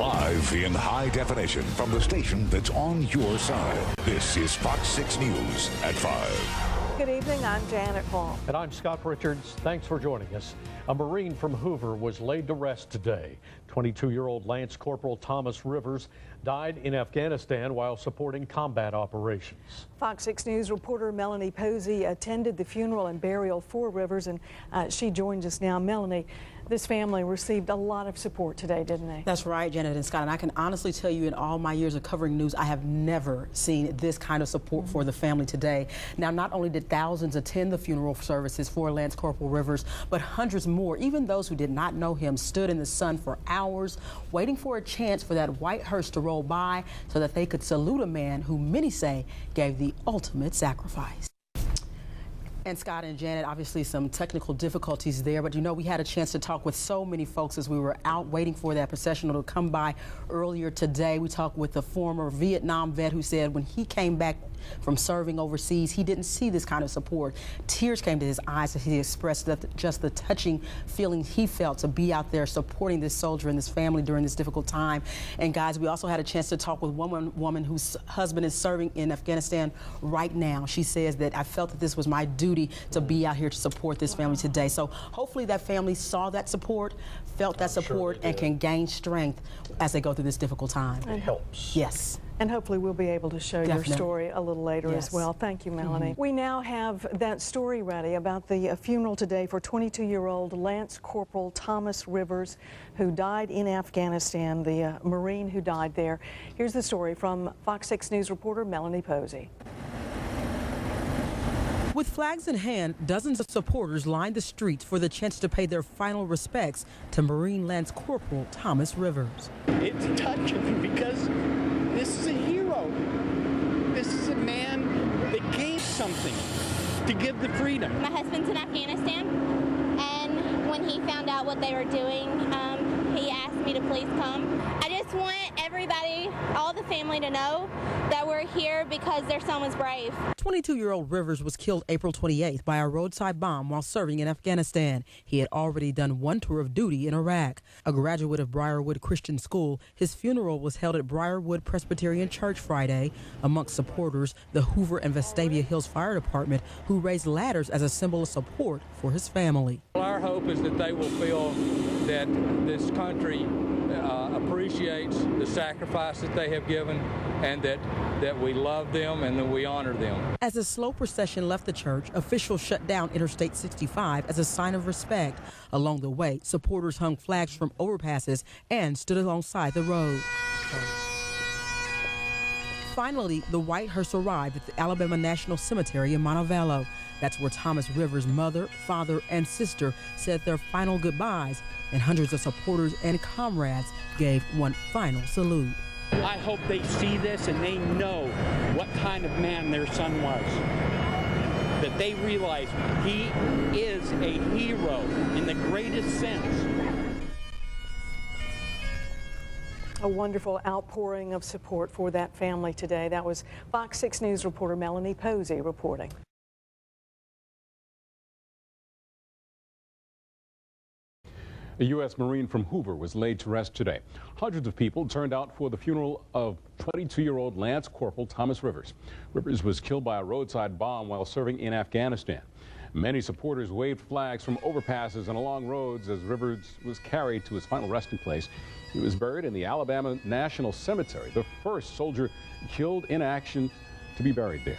Live in high definition from the station that's on your side. This is Fox 6 News at 5. Good evening, I'm Janet Hall. And I'm Scott Richards. Thanks for joining us. A Marine from Hoover was laid to rest today. 22-year-old Lance Corporal Thomas Rivers died in Afghanistan while supporting combat operations. Fox 6 News reporter Melanie Posey attended the funeral and burial for Rivers, and she joins us now. Melanie, this family received a lot of support today, didn't they? That's right, Janet and Scott, and I can honestly tell you in all my years of covering news, I have never seen this kind of support for the family today. Now, not only did thousands attend the funeral services for Lance Corporal Rivers, but hundreds more, even those who did not know him, stood in the sun for hours, waiting for a chance for that white hearse to roll by so that they could salute a man who many say gave the ultimate sacrifice. And Scott and Janet, obviously some technical difficulties there, but you know, we had a chance to talk with so many folks as we were out waiting for that processional to come by earlier today. We talked with a former Vietnam vet who said when he came back from serving overseas, he didn't see this kind of support. Tears came to his eyes as he expressed just the touching feeling he felt to be out there supporting this soldier and this family during this difficult time. And guys, we also had a chance to talk with one woman whose husband is serving in Afghanistan right now. She says that I felt that this was my duty to be out here to support this family today. So hopefully that family saw that support, felt that support, and can gain strength as they go through this difficult time. It helps. Yes. And hopefully we'll be able to show your story a little later as well. Thank you, Melanie. We now have that story ready about the funeral today for 22-year-old Lance Corporal Thomas Rivers, who died in Afghanistan, the Marine who died there. Here's the story from Fox 6 News reporter Melanie Posey. With flags in hand, dozens of supporters lined the streets for the chance to pay their final respects to Marine Lance Corporal Thomas Rivers. It's touching because this is a hero. This is a man that gave something to give the freedom. My husband's in Afghanistan, and when he found out what they were doing, he asked me to please come. I just want everybody, all the family, to know that we're here because their son was brave. 22-year-old Rivers was killed April 28th by a roadside bomb while serving in Afghanistan. He had already done one tour of duty in Iraq. A graduate of Briarwood Christian School, his funeral was held at Briarwood Presbyterian Church Friday. Amongst supporters, the Hoover and Vestavia Hills Fire Department, who raised ladders as a symbol of support for his family. Our hope is that they will feel that this country appreciates the sacrifice that they have given, and that we love them and that we honor them. As the slow procession left the church, officials shut down Interstate 65 as a sign of respect. Along the way, supporters hung flags from overpasses and stood alongside the road. Finally, the white hearse arrived at the Alabama National Cemetery in Montevallo. That's where Thomas Rivers' mother, father, and sister said their final goodbyes, and hundreds of supporters and comrades gave one final salute. I hope they see this and they know what kind of man their son was. That they realize he is a hero in the greatest sense. A wonderful outpouring of support for that family today. That was Fox 6 News reporter Melanie Posey reporting. A U.S. Marine from Hoover was laid to rest today. Hundreds of people turned out for the funeral of 22-year-old Lance Corporal Thomas Rivers. Rivers was killed by a roadside bomb while serving in Afghanistan. Many supporters waved flags from overpasses and along roads as Rivers was carried to his final resting place. He was buried in the Alabama National Cemetery, the first soldier killed in action to be buried there.